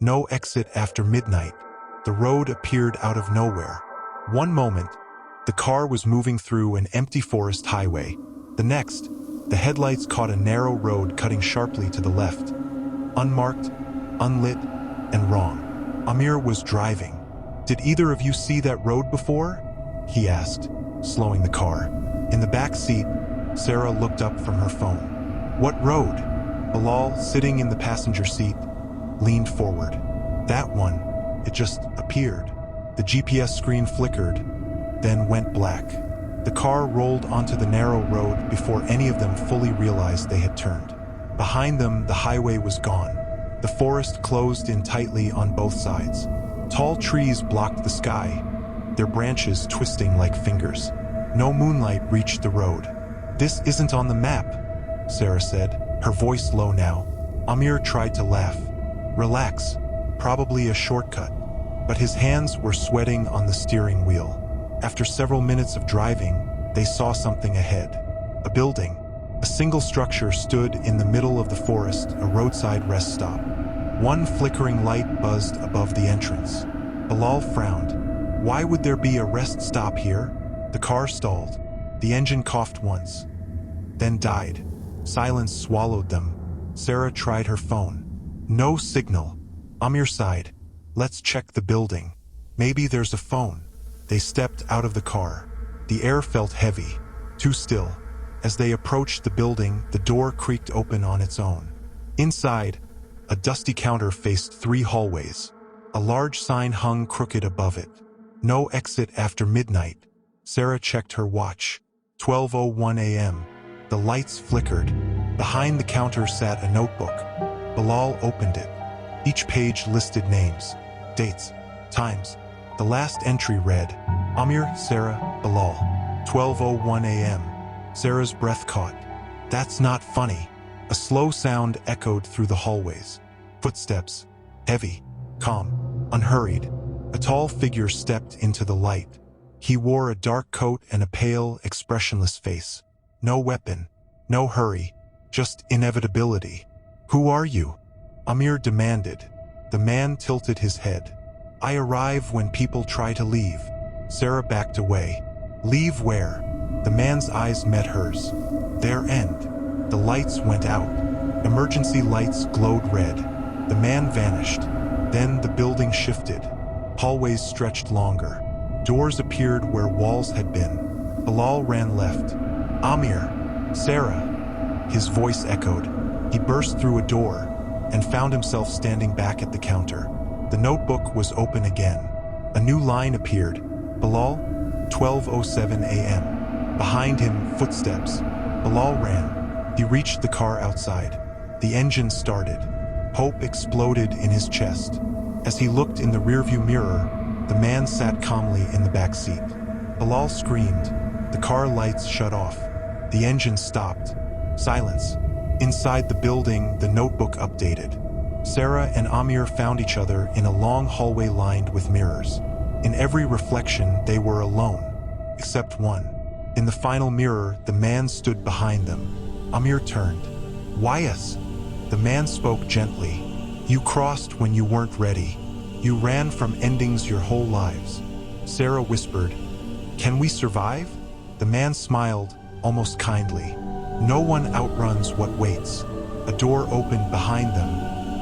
No exit after midnight. The road appeared out of nowhere. One moment, the car was moving through an empty forest highway. The next, the headlights caught a narrow road cutting sharply to the left. Unmarked, unlit, and wrong. Amir was driving. "Did either of you see that road before?" he asked, slowing the car. In the back seat, Sarah looked up from her phone. "What road?" Bilal, sitting in the passenger seat, leaned forward. "That one. It just appeared." The GPS screen flickered, then went black. The car rolled onto the narrow road before any of them fully realized they had turned. Behind them, the highway was gone. The forest closed in tightly on both sides. Tall trees blocked the sky, their branches twisting like fingers. No moonlight reached the road. "This isn't on the map," Sarah said, her voice low now. Amir tried to laugh. "Relax, probably a shortcut." But his hands were sweating on the steering wheel. After several minutes of driving, they saw something ahead. A building. A single structure stood in the middle of the forest, a roadside rest stop. One flickering light buzzed above the entrance. Bilal frowned. Why would there be a rest stop here? The car stalled. The engine coughed once, then died. Silence swallowed them. Sarah tried her phone. No signal. Amir sighed. "Let's check the building. Maybe there's a phone." They stepped out of the car. The air felt heavy, too still. As they approached the building, the door creaked open on its own. Inside, a dusty counter faced 3 hallways. A large sign hung crooked above it. No exit after midnight. Sarah checked her watch. 12:01 a.m. The lights flickered. Behind the counter sat a notebook. Bilal opened it. Each page listed names, dates, times. The last entry read, Amir, Sarah, Bilal. 12:01 a.m. Sarah's breath caught. "That's not funny." A slow sound echoed through the hallways. Footsteps, heavy, calm, unhurried. A tall figure stepped into the light. He wore a dark coat and a pale, expressionless face. No weapon, no hurry, just inevitability. "Who are you?" Amir demanded. The man tilted his head. "I arrive when people try to leave." Sarah backed away. "Leave where?" The man's eyes met hers. "Their end." The lights went out. Emergency lights glowed red. The man vanished. Then the building shifted. Hallways stretched longer. Doors appeared where walls had been. Bilal ran left. "Amir! Sarah!" His voice echoed. He burst through a door and found himself standing back at the counter. The notebook was open again. A new line appeared. Bilal, 12:07 a.m. Behind him, footsteps. Bilal ran. He reached the car outside. The engine started. Hope exploded in his chest. As he looked in the rearview mirror, the man sat calmly in the back seat. Bilal screamed. The car lights shut off. The engine stopped. Silence. Inside the building, the notebook updated. Sarah and Amir found each other in a long hallway lined with mirrors. In every reflection, they were alone, except one. In the final mirror, the man stood behind them. Amir turned. "Why us?" The man spoke gently. "You crossed when you weren't ready. You ran from endings your whole lives." Sarah whispered, "Can we survive?" The man smiled, almost kindly. "No one outruns what waits." A door opened behind them.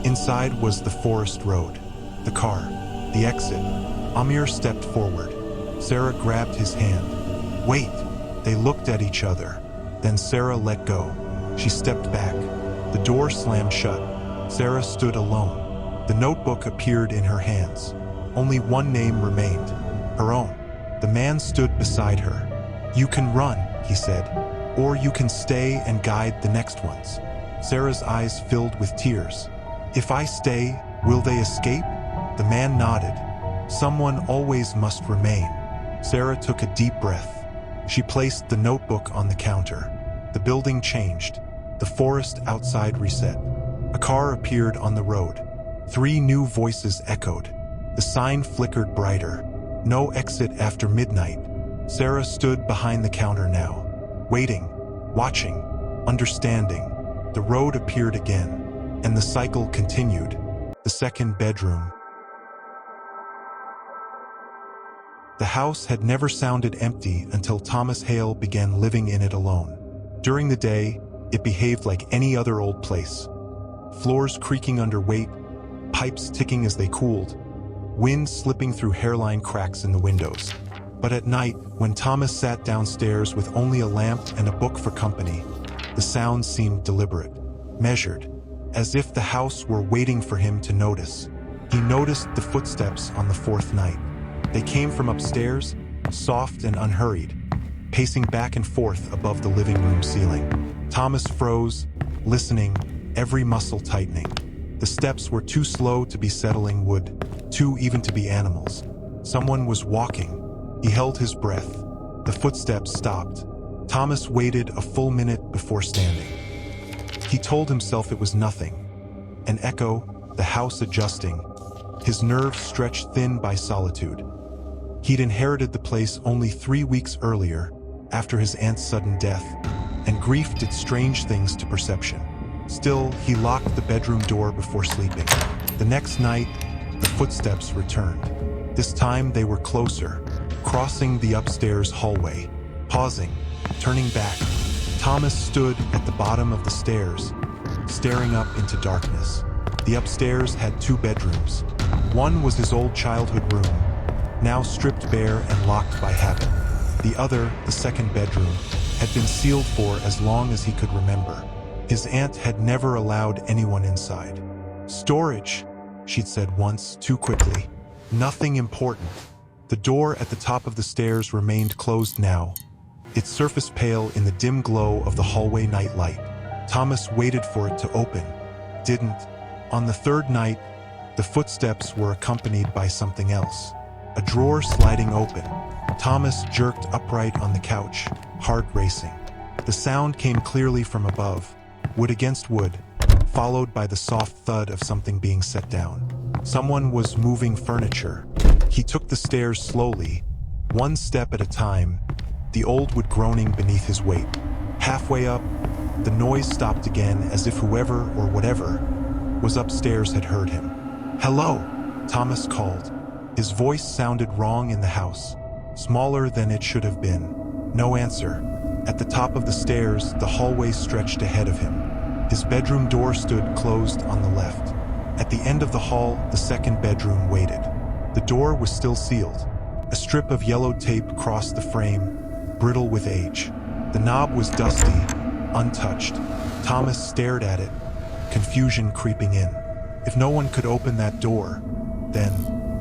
Inside was the forest road, the car, the exit. Amir stepped forward. Sarah grabbed his hand. "Wait!" They looked at each other. Then Sarah let go. She stepped back. The door slammed shut. Sarah stood alone. The notebook appeared in her hands. Only one name remained, her own. The man stood beside her. "You can run," he said, "or you can stay and guide the next ones." Sarah's eyes filled with tears. "If I stay, will they escape?" The man nodded. "Someone always must remain." Sarah took a deep breath. She placed the notebook on the counter. The building changed. The forest outside reset. A car appeared on the road. 3 new voices echoed. The sign flickered brighter. No exit after midnight. Sarah stood behind the counter now, waiting, watching, understanding. The road appeared again, and the cycle continued. the second bedroom. The house had never sounded empty until Thomas Hale began living in it alone. During the day, it behaved like any other old place. Floors creaking under weight, pipes ticking as they cooled, wind slipping through hairline cracks in the windows. But at night, when Thomas sat downstairs with only a lamp and a book for company, the sounds seemed deliberate, measured, as if the house were waiting for him to notice. He noticed the footsteps on the fourth night. They came from upstairs, soft and unhurried, pacing back and forth above the living room ceiling. Thomas froze, listening, every muscle tightening. The steps were too slow to be settling wood, too even to be animals. Someone was walking. He held his breath. The footsteps stopped. Thomas waited a full minute before standing. He told himself it was nothing. An echo, the house adjusting, his nerves stretched thin by solitude. He'd inherited the place only 3 weeks earlier, after his aunt's sudden death, and grief did strange things to perception. Still, he locked the bedroom door before sleeping. The next night, the footsteps returned. This time they were closer, crossing the upstairs hallway, pausing, turning back. Thomas stood at the bottom of the stairs, staring up into darkness. The upstairs had 2 bedrooms. One was his old childhood room, now stripped bare and locked by habit. The other, the second bedroom, had been sealed for as long as he could remember. His aunt had never allowed anyone inside. "Storage," she'd said once, too quickly. "Nothing important." The door at the top of the stairs remained closed now, its surface pale in the dim glow of the hallway nightlight. Thomas waited for it to open. Didn't. On the third night, the footsteps were accompanied by something else. A drawer sliding open. Thomas jerked upright on the couch, heart racing. The sound came clearly from above, wood against wood, followed by the soft thud of something being set down. Someone was moving furniture. He took the stairs slowly, one step at a time, the old wood groaning beneath his weight. Halfway up, the noise stopped again, as if whoever or whatever was upstairs had heard him. "Hello," Thomas called. His voice sounded wrong in the house, smaller than it should have been. No answer. At the top of the stairs, the hallway stretched ahead of him. His bedroom door stood closed on the left. At the end of the hall, the second bedroom waited. The door was still sealed. A strip of yellow tape crossed the frame, brittle with age. The knob was dusty, untouched. Thomas stared at it, confusion creeping in. If no one could open that door, then,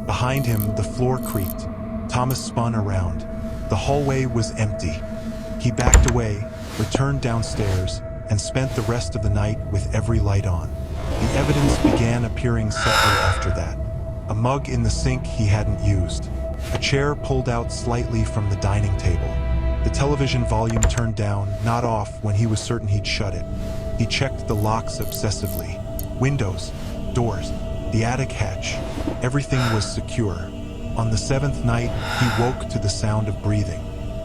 behind him, the floor creaked. Thomas spun around. The hallway was empty. He backed away, returned downstairs, and spent the rest of the night with every light on. The evidence began appearing subtly after that. A mug in the sink he hadn't used. A chair pulled out slightly from the dining table. The television volume turned down, not off, when he was certain he'd shut it. He checked the locks obsessively. Windows, doors, the attic hatch. Everything was secure. On the 7th night, he woke to the sound of breathing.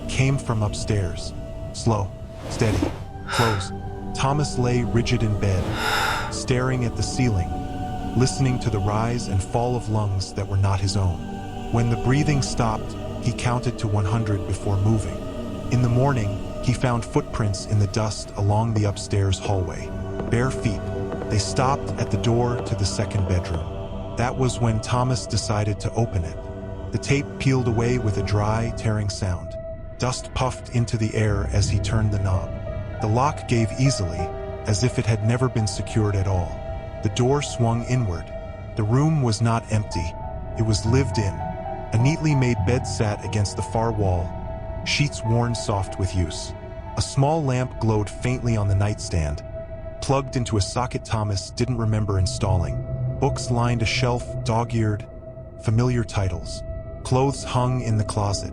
Came from upstairs. Slow, steady, close. Thomas lay rigid in bed, staring at the ceiling, listening to the rise and fall of lungs that were not his own. When the breathing stopped, he counted to 100 before moving. In the morning, he found footprints in the dust along the upstairs hallway. Bare feet. They stopped at the door to the second bedroom. That was when Thomas decided to open it. The tape peeled away with a dry, tearing sound. Dust puffed into the air as he turned the knob. The lock gave easily, as if it had never been secured at all. The door swung inward. The room was not empty. It was lived in. A neatly made bed sat against the far wall, sheets worn soft with use. A small lamp glowed faintly on the nightstand, plugged into a socket Thomas didn't remember installing. Books lined a shelf, dog-eared, familiar titles. Clothes hung in the closet.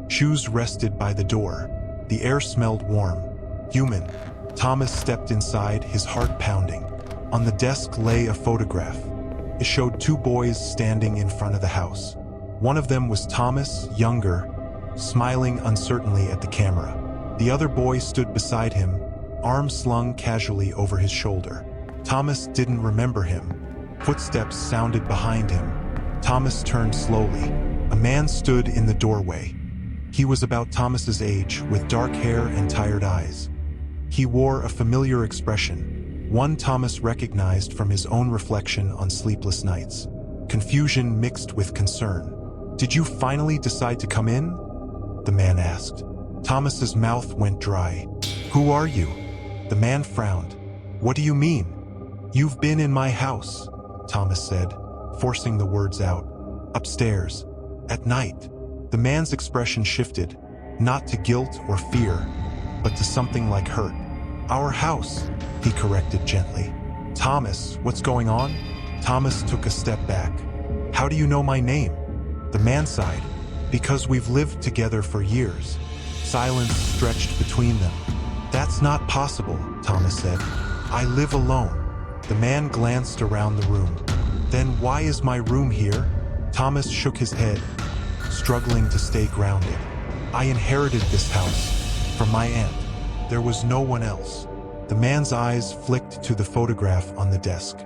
Shoes rested by the door. The air smelled warm, human. Thomas stepped inside, his heart pounding. On the desk lay a photograph. It showed 2 boys standing in front of the house. One of them was Thomas, younger, smiling uncertainly at the camera. The other boy stood beside him, arms slung casually over his shoulder. Thomas didn't remember him. Footsteps sounded behind him. Thomas turned slowly. A man stood in the doorway. He was about Thomas's age, with dark hair and tired eyes. He wore a familiar expression, one Thomas recognized from his own reflection on sleepless nights. Confusion mixed with concern. "Did you finally decide to come in?" the man asked. Thomas's mouth went dry. "Who are you?" The man frowned. "What do you mean?" "You've been in my house," Thomas said, forcing the words out. "Upstairs. At night." The man's expression shifted, not to guilt or fear, but to something like hurt. "Our house," he corrected gently. "Thomas, what's going on?" Thomas took a step back. "How do you know my name?" The man sighed. "Because we've lived together for years." Silence stretched between them. "That's not possible," Thomas said. "I live alone." The man glanced around the room. "Then why is my room here?" Thomas shook his head, struggling to stay grounded. "I inherited this house from my aunt. There was no one else." The man's eyes flicked to the photograph on the desk.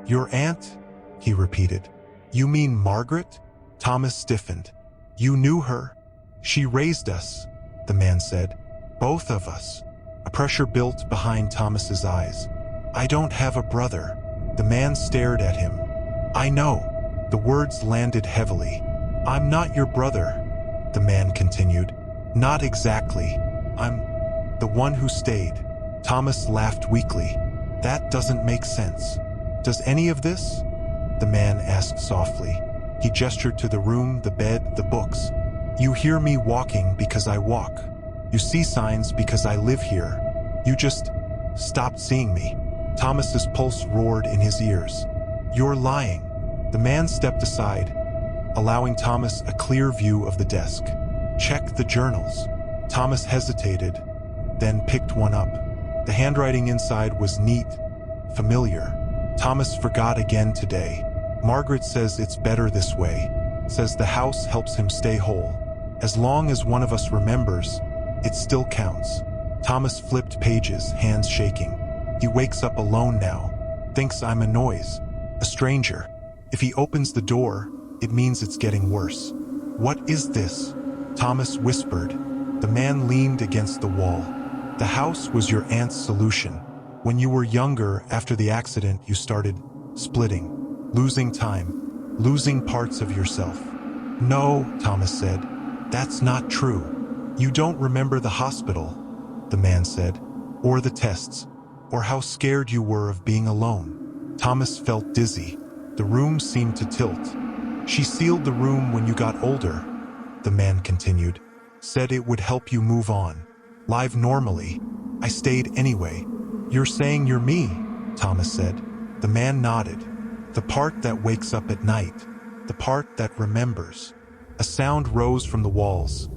"Your aunt?" he repeated. "You mean Margaret?" Thomas stiffened. "You knew her?" "She raised us," the man said. "Both of us." A pressure built behind Thomas's eyes. "I don't have a brother." The man stared at him. "I know." The words landed heavily. "I'm not your brother," the man continued. "Not exactly. I'm the one who stayed." Thomas laughed weakly. "That doesn't make sense." "Does any of this?" the man asked softly. He gestured to the room, the bed, the books. "You hear me walking because I walk. You see signs because I live here. You just stopped seeing me." Thomas's pulse roared in his ears. "You're lying." The man stepped aside, allowing Thomas a clear view of the desk. "Check the journals." Thomas hesitated, then picked one up. The handwriting inside was neat, familiar. Thomas forgot again today. "Margaret says it's better this way. Says the house helps him stay whole. As long as one of us remembers, it still counts." Thomas flipped pages, hands shaking. "He wakes up alone now. Thinks I'm a noise, a stranger. If he opens the door, it means it's getting worse." "What is this?" Thomas whispered. The man leaned against the wall. "The house was your aunt's solution. When you were younger, after the accident, you started splitting, losing time, losing parts of yourself." "No," Thomas said. "That's not true." "You don't remember the hospital," the man said, "or the tests, or how scared you were of being alone." Thomas felt dizzy. The room seemed to tilt. "She sealed the room when you got older," the man continued. "Said it would help you move on, live normally. I stayed anyway." "You're saying you're me," Thomas said. The man nodded. "The part that wakes up at night, the part that remembers." A sound rose from the walls,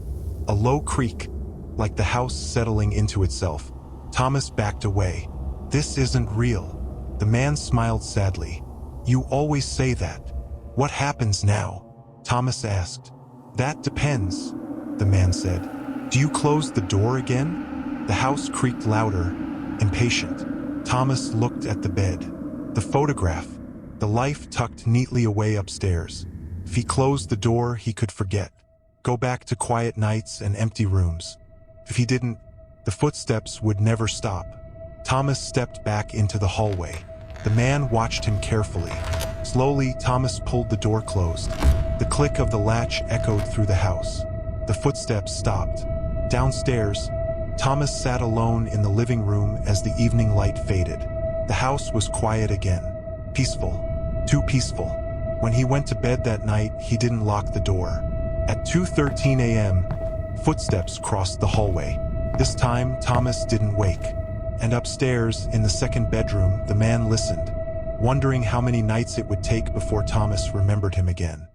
a low creak, like the house settling into itself. Thomas backed away. "This isn't real." The man smiled sadly. "You always say that. What happens now?" Thomas asked. "That depends," the man said. "Do you close the door again?" The house creaked louder, impatient. Thomas looked at the bed. The photograph, the life tucked neatly away upstairs. If he closed the door, he could forget. Go back to quiet nights and empty rooms. If he didn't, the footsteps would never stop. Thomas stepped back into the hallway. The man watched him carefully. Slowly, Thomas pulled the door closed. The click of the latch echoed through the house. The footsteps stopped. Downstairs, Thomas sat alone in the living room as the evening light faded. The house was quiet again. Peaceful. Too peaceful. When he went to bed that night, he didn't lock the door. At 2:13 a.m., footsteps crossed the hallway. This time, Thomas didn't wake. And upstairs, in the second bedroom, the man listened, wondering how many nights it would take before Thomas remembered him again.